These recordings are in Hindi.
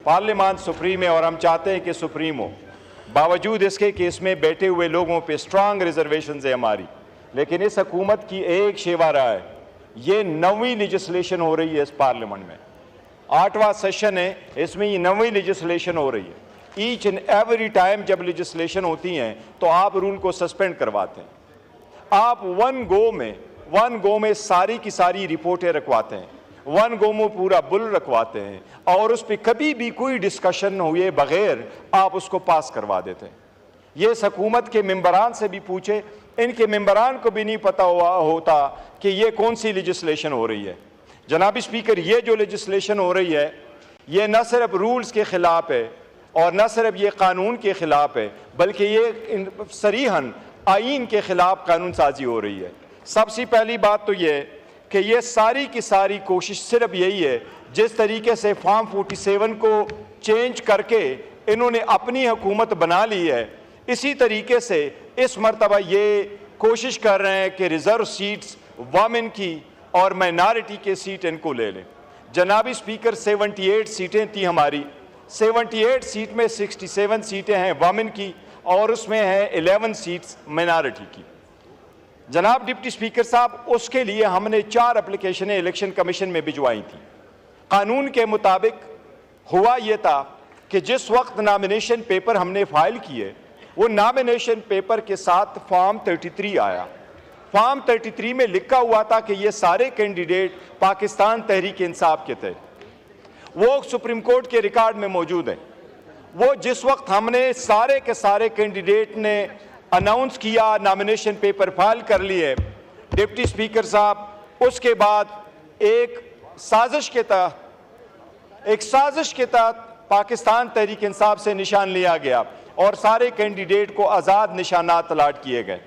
पार्लियामान सुप्रीम है और हम चाहते हैं कि सुप्रीम हो। बावजूद इसके केस में बैठे हुए लोगों पे स्ट्रांग रिजर्वेशन है हमारी, लेकिन इस हुकूमत की एक शेवा रहा है, ये 9वीं लेजिस्लेशन हो रही है इस पार्लियामेंट में, 8वां सेशन है, इसमें ये 9वीं लेजिस्लेशन हो रही है। ईच एंड एवरी टाइम जब लेजिस्लेशन होती हैं तो आप रूल को सस्पेंड करवाते हैं, आप वन गो में सारी की सारी रिपोर्टें रखवाते हैं, वन गो में पूरा बुल रखवाते हैं और उस पर कभी भी कोई डिस्कशन हुए बगैर आप उसको पास करवा देते हैं। ये इस हुकूमत के मेंबरान से भी पूछे, इनके मेंबरान को भी नहीं पता होता कि ये कौन सी लेजिस्लेशन हो रही है। जनाब स्पीकर, ये जो लेजिस्लेशन हो रही है ये न सिर्फ रूल्स के खिलाफ है और न सिर्फ ये कानून के खिलाफ है, बल्कि ये सरीहन आईन के खिलाफ कानून साजी हो रही है। सबसे पहली बात तो ये कि ये सारी की सारी कोशिश सिर्फ यही है, जिस तरीके से फॉर्म 47 को चेंज करके इन्होंने अपनी हुकूमत बना ली है, इसी तरीके से इस मरतबा ये कोशिश कर रहे हैं कि रिजर्व सीट्स वमेन की और माइनॉरिटी के सीट इनको ले लें। जनाबी स्पीकर, 78 सीटें थी हमारी, 78 सीट में 67 सीटें हैं वमेन की और उसमें है 11 सीट्स माइनॉरिटी की। जनाब डिप्टी स्पीकर साहब, उसके लिए हमने 4 एप्लीकेशनें इलेक्शन कमीशन में भिजवाई थी। कानून के मुताबिक हुआ यह था कि जिस वक्त नॉमिनेशन पेपर हमने फाइल किए, वो नॉमिनेशन पेपर के साथ फॉर्म 33 आया। फॉर्म 33 में लिखा हुआ था कि ये सारे कैंडिडेट पाकिस्तान तहरीक इंसाफ के थे। वो सुप्रीम कोर्ट के रिकॉर्ड में मौजूद है। वो जिस वक्त हमने सारे के सारे कैंडिडेट ने अनाउंस किया, नॉमिनेशन पेपर फाइल कर लिए, डिप्टी स्पीकर साहब, उसके बाद एक साजिश के तहत पाकिस्तान तहरीक इंसाफ से निशान लिया गया और सारे कैंडिडेट को आज़ाद निशानात अलाट किए गए।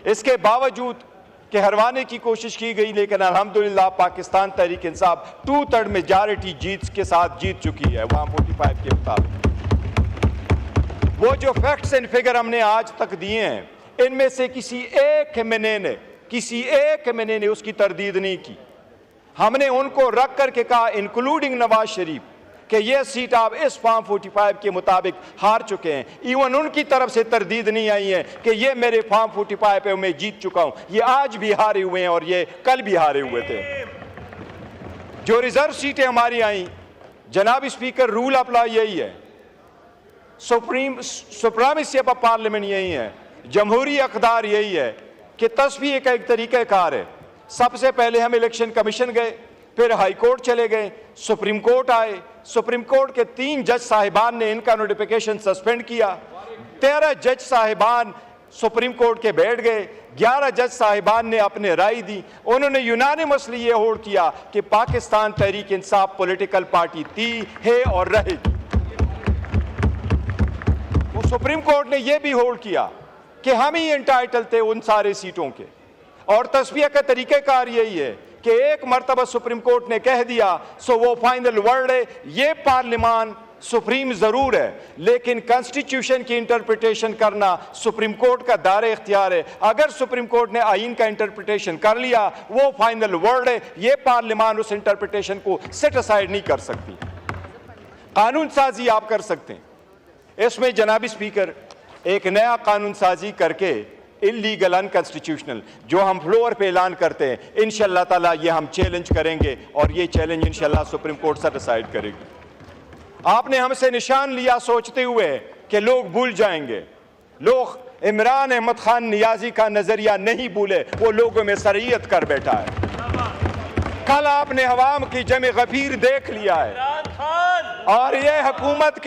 इसके बावजूद कि हरवाने की कोशिश की गई, लेकिन अल्हम्दुलिल्लाह पाकिस्तान तहरीक इंसाफ 2/3 मेजॉरिटी जीत के साथ जीत चुकी है वहाँ 45 के मुताबिक। वो जो फैक्ट्स एंड फिगर हमने आज तक दिए हैं, इनमें से किसी एक एमएनए ने उसकी तरदीद नहीं की। हमने उनको रख करके कहा, इंक्लूडिंग नवाज शरीफ, कि यह सीट आप इस फॉर्म 45 के मुताबिक हार चुके हैं। इवन उनकी तरफ से तरदीद नहीं आई है कि ये मेरे फॉर्म 45 पे मैं जीत चुका हूं। ये आज भी हारे हुए हैं और ये कल भी हारे हुए थे। जो रिजर्व सीटें हमारी आई, जनाब स्पीकर, रूल अप्लाई यही है, सुप्रीमेसी ऑफ पार्लियामेंट यही है, जमहूरी अक़दार यही है कि तस्वीर का एक तरीक़ाकार है। सबसे पहले हम इलेक्शन कमीशन गए, फिर हाई कोर्ट चले गए, सुप्रीम कोर्ट आए, सुप्रीम कोर्ट के 3 जज साहिबान ने इनका नोटिफिकेशन सस्पेंड किया। 13 जज साहिबान सुप्रीम कोर्ट के बैठ गए, 11 जज साहिबान ने अपने राय दी। उन्होंने यूनानिमसली ये होल्ड किया कि पाकिस्तान तहरीक इंसाफ पॉलिटिकल पार्टी थी, है और रहेगी। वो सुप्रीम कोर्ट ने यह भी होल्ड किया कि हम ही एंटाइटल थे उन सारे सीटों के। और तस्वीर का तरीक़ाकार यही है कि एक मरतबा सुप्रीम कोर्ट ने कह दिया सो वो फाइनल वर्ड है। ये पार्लियामान सुप्रीम जरूर है, लेकिन कॉन्स्टिट्यूशन की इंटरप्रिटेशन करना सुप्रीम कोर्ट का दायरा इख्तियार है। अगर सुप्रीम कोर्ट ने आईन का इंटरप्रिटेशन कर लिया, वो फाइनल वर्ड है। ये पार्लियामान उस इंटरप्रिटेशन को सेट असाइड नहीं कर सकती। कानून साजी आप कर सकते हैं। इसमें जनाबी स्पीकर, एक नया कानून साजी करके इलीगल, अनकॉन्स्टिट्यूशनल, जो हम फ्लोर पे ऐलान करते हैं, इंशाअल्लाह ताला ये हम चैलेंज करेंगे और ये चैलेंज इंशाअल्लाह सुप्रीम कोर्ट से डिसाइड करेगी। आपने हमसे निशान लिया सोचते हुए कि लोग भूल जाएंगे। लोग इमरान अहमद खान नियाजी का नजरिया नहीं भूले, वो लोगों में शरीयत कर बैठा है। कल आपने हवाम की जमे गफीर देख लिया है और ये हुकूमत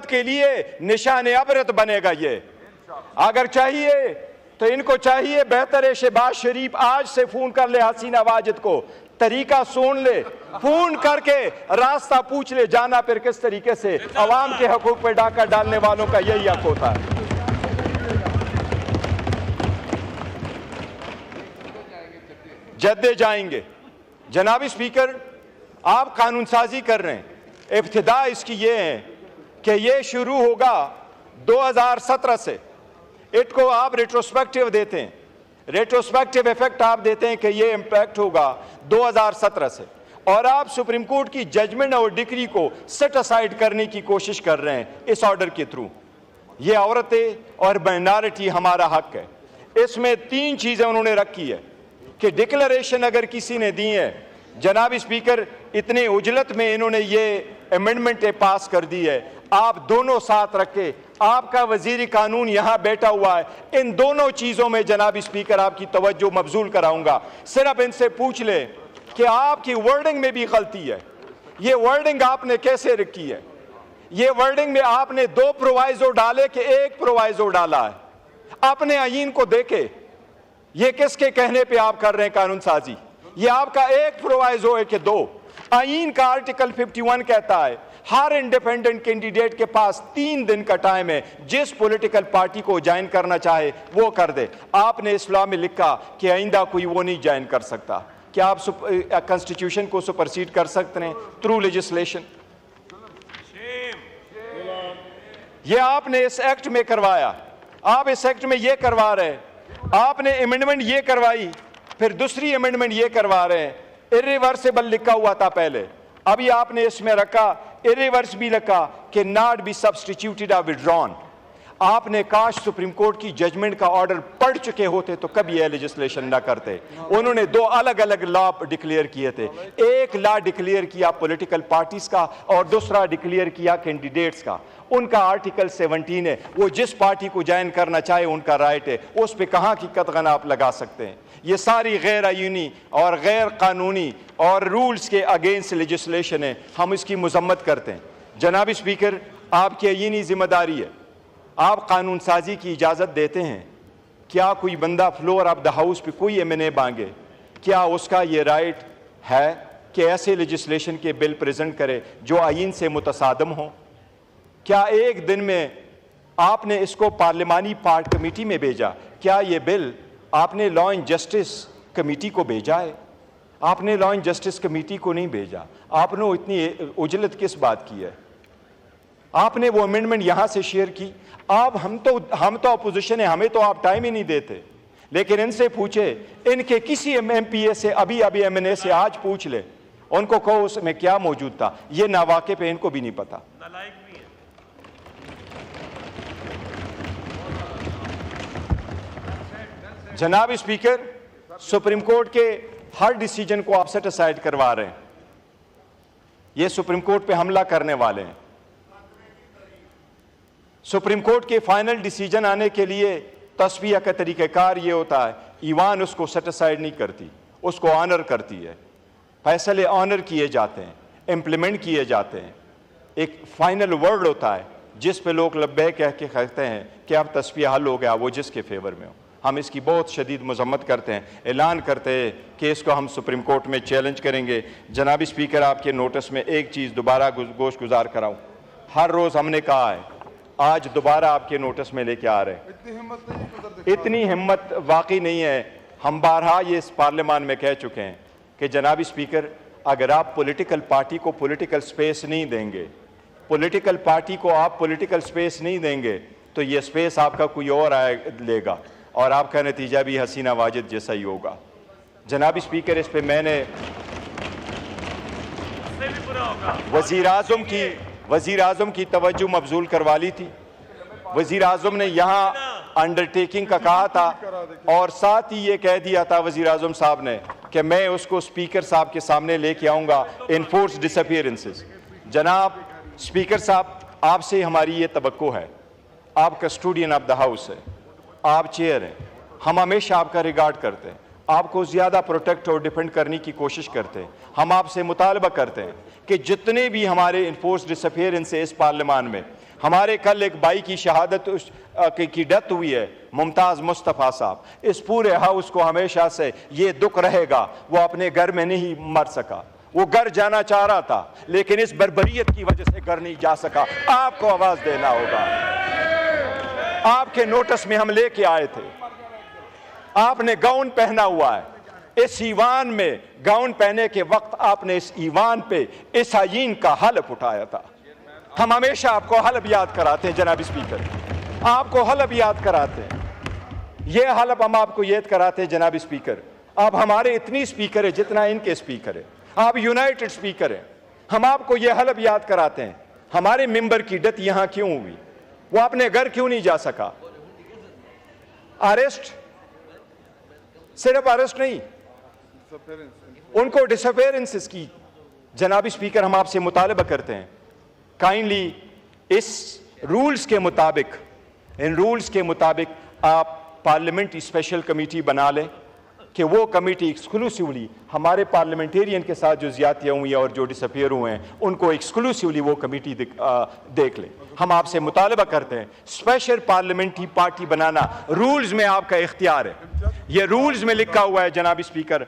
के लिए निशान अबरत बनेगा। ये अगर चाहिए तो इनको चाहिए बेहतर है शहबाज शरीफ आज से फोन कर ले हसीना वाजिद को, तरीका सुन ले, फोन करके रास्ता पूछ ले, जाना फिर किस तरीके से। अवाम के हकूक पे डाका डालने वालों का यही हक होता है। जद्दे जाएंगे। जनाबी स्पीकर, आप कानून साजी कर रहे हैं, इब्तिदा इसकी ये है कि ये शुरू होगा 2017 से। इसको आप रेट्रोस्पेक्टिव देते हैं, रेट्रोस्पेक्टिव इफेक्ट आप देते हैं कि ये इम्पैक्ट होगा 2017 से। और आप सुप्रीम कोर्ट की जजमेंट और डिक्री को सेट असाइड करने की कोशिश कर रहे हैं इस ऑर्डर के थ्रू। ये औरतें और माइनॉरिटी हमारा हक है। इसमें 3 चीजें उन्होंने रखी है कि डिक्लेरेशन अगर किसी ने दी है, जनाब स्पीकर इतने उजलत में इन्होंने ये अमेंडमेंट पास कर दी है, आप दोनों साथ रखे, आपका वजीर कानून यहां बैठा हुआ है, इन दोनों चीजों में जनाब स्पीकर आपकी तवज्जो मबजूल कराऊंगा। सिर्फ इनसे पूछ ले कि आपकी वर्डिंग में भी गलती है। ये वर्डिंग आपने कैसे रखी है? ये वर्डिंग में आपने 2 प्रोवाइजो डाले कि 1 प्रोवाइजो डाला है। अपने आईन को देखे, ये किसके कहने पे आप कर रहे हैं कानून साजी? ये आपका 1 प्रोवाइजो है कि 2? आईन का आर्टिकल 51 कहता है हर इंडिपेंडेंट कैंडिडेट के पास 3 दिन का टाइम है, जिस पॉलिटिकल पार्टी को ज्वाइन करना चाहे वो कर दे। आपने इस्लाम में लिखा कि आइंदा कोई वो नहीं ज्वाइन कर सकता। क्या आप कॉन्स्टिट्यूशन को सुपरसीड कर सकते हैं थ्रू लेजिस्लेशन? ये आपने इस एक्ट में करवाया, आप इस एक्ट में ये करवा रहे हैं। आपने अमेंडमेंट ये करवाई, फिर दूसरी अमेंडमेंट ये करवा रहे हैं। इरिवर्सिबल लिखा हुआ था पहले, अभी आपने इसमें रखा इरिवर्स भी रखा कि नॉट बी सब्सटीट्यूटेड और विड्रॉन। आपने काश सुप्रीम कोर्ट की जजमेंट का ऑर्डर पढ़ चुके होते तो कभी यह लेजिस्लेशन ना करते। उन्होंने 2 अलग अलग लॉ डिक्लेयर किए थे। एक लॉ डिक्लेयर किया पॉलिटिकल पार्टीज का और दूसरा डिक्लेयर किया कैंडिडेट्स का। उनका आर्टिकल 17 है, वो जिस पार्टी को ज्वाइन करना चाहे उनका राइट है, उस पर कहाँ की कतगन आप लगा सकते हैं? ये सारी गैर आईनी और गैर कानूनी और रूल्स के अगेंस्ट लेजिस्लेशन है, हम इसकी मजम्मत करते हैं। जनाब स्पीकर, आपकी आईनी जिम्मेदारी है, आप कानून साजी की इजाज़त देते हैं। क्या कोई बंदा फ्लोर ऑफ द हाउस पे कोई M&A मांगे, क्या उसका ये राइट है कि ऐसे लेजिस्लेशन के बिल प्रेजेंट करे जो आईन से मुतसादम हो? क्या एक दिन में आपने इसको पार्लिमानी पार्ट कमेटी में भेजा? क्या ये बिल आपने लॉ एंड जस्टिस कमेटी को भेजा है? आपने लॉ एंड जस्टिस कमेटी को नहीं भेजा। आपने इतनी उजलत किस बात की है? आपने वो अमेंडमेंट यहां से शेयर की। आप हम तो अपोजिशन है, हमें तो आप टाइम ही नहीं देते। लेकिन इनसे पूछे, इनके किसी MPA से अभी M&A से आज पूछ ले, उनको कहो उसमें क्या मौजूद था। ये नावाके पे इनको भी नहीं पता। जनाब स्पीकर, सुप्रीम कोर्ट के हर डिसीजन को आप सेट असाइड करवा रहे हैं। ये सुप्रीम कोर्ट पे हमला करने वाले हैं। सुप्रीम कोर्ट के फाइनल डिसीजन आने के लिए तस्वीर का तरीक़ाकार ये होता है, ईवान उसको सेट असाइड नहीं करती, उसको ऑनर करती है। फैसले ऑनर किए जाते हैं, इम्प्लीमेंट किए जाते हैं। एक फाइनल वर्ड होता है जिस पे लोग लब्बे कह के कहते हैं कि अब तस्वीर हल हो गया, वो जिसके फेवर में हो। हम इसकी बहुत शदीद मजम्मत करते हैं, ऐलान करते हैं कि इसको हम सुप्रीम कोर्ट में चैलेंज करेंगे। जनाब स्पीकर, आपके नोटिस में एक चीज़ दोबारा गोश गुजार कराऊँ। हर रोज़ हमने कहा है, आज दोबारा आपके नोटिस में लेके आ रहे हैं। इतनी हिम्मत वाकई नहीं है। हम बारहा ये इस पार्लियामान में कह चुके हैं कि जनाब स्पीकर, अगर आप पॉलिटिकल पार्टी को पॉलिटिकल स्पेस नहीं देंगे, पॉलिटिकल पार्टी को आप पॉलिटिकल स्पेस नहीं देंगे, तो ये स्पेस आपका कोई और लेगा और आपका नतीजा भी हसीना वाजिद जैसा ही होगा। जनाब स्पीकर, इस पे मैंने वज़ीर आज़म की तवज्जो मबजूल करवा ली थी। वज़ीर आज़म ने यहाँ अंडरटेकिंग का कहा था और साथ ही ये कह दिया था वज़ीर आज़म साहब ने कि मैं उसको स्पीकर साहब के सामने लेके आऊँगा, इनफोर्स डिसअपीयरेंसेस। जनाब स्पीकर साहब, आपसे हमारी ये तवक्को है, आप कस्टोडियन ऑफ द हाउस है, आप चेयर हैं, हम हमेशा आपका रिगार्ड करते हैं, आपको ज़्यादा प्रोटेक्ट और डिफेंड करने की कोशिश करते हैं। हम आपसे मुतालबा करते हैं कि जितने भी हमारे इन्फोर्स डिसअपीयरेंस है इस पार्लियामान में, हमारे कल एक भाई की शहादत की डेथ हुई है, मुमताज़ मुस्तफ़ा साहब, इस पूरे हाउस को हमेशा से ये दुख रहेगा, वो अपने घर में नहीं मर सका। वो घर जाना चाह रहा था लेकिन इस बर्बरियत की वजह से घर नहीं जा सका। आपको आवाज़ देना होगा। आपके नोटिस में हम लेके आए थे, आपने गाउन पहना हुआ है। इस ईवान में गाउन पहने के वक्त आपने इस ईवान पे इस आईन का हलफ उठाया था। हम हमेशा आपको हलफ याद कराते हैं जनाब स्पीकर, आपको हलफ याद कराते हैं। ये हलफ हम आपको याद कराते हैं जनाब स्पीकर। आप हमारे इतनी स्पीकर है जितना इनके स्पीकर है। आप यूनाइटेड स्पीकर हैं, हम आपको यह हलब याद कराते हैं, हमारे मेंबर की डेथ यहां क्यों हुई, वो अपने घर क्यों नहीं जा सका। अरेस्ट, सिर्फ अरेस्ट नहीं, उनको डिसअपेयरेंसेस की जनाबी स्पीकर हम आपसे मुतालबा करते हैं, काइंडली इस रूल्स के मुताबिक, इन रूल्स के मुताबिक आप पार्लियामेंट्री स्पेशल कमेटी बना लें कि वो कमेटी एक्सक्लूसिवली हमारे पार्लियामेंटेरियन के साथ जो ज्यादतियाँ हुई हैं और जो डिसअपेयर हुए हैं उनको एक्सक्लूसिवली वो कमेटी देख ले। हम आपसे मुतालबा करते हैं स्पेशल पार्लियामेंट्री पार्टी बनाना रूल्स में आपका इख्तियार है, ये रूल्स में लिखा हुआ है जनाबी स्पीकर,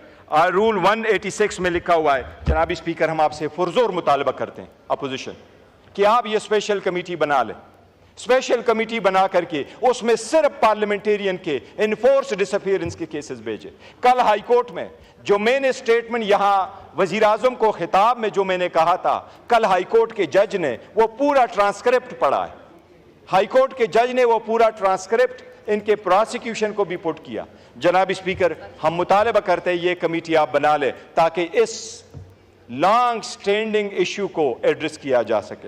रूल 186 में लिखा हुआ है जनाबी स्पीकर। हम आपसे पुरजोर मुतालबा करते हैं अपोजिशन कि आप ये स्पेशल कमेटी बना लें, स्पेशल कमेटी बना करके उसमें सिर्फ पार्लियामेंटेरियन के इनफोर्स डिसअपियरेंस के केसेस भेजे। कल हाई कोर्ट में जो मैंने स्टेटमेंट यहां वजीर आजम को खिताब में जो मैंने कहा था, कल हाई कोर्ट के जज ने वो पूरा ट्रांसक्रिप्ट पढ़ा है, हाई कोर्ट के जज ने वो पूरा ट्रांसक्रिप्ट इनके प्रोसिक्यूशन को भी पुट किया। जनाब स्पीकर, हम मुतालबा करते हैं ये कमेटी आप बना ले ताकि इस लॉन्ग स्टैंडिंग इशू को एड्रेस किया जा सके।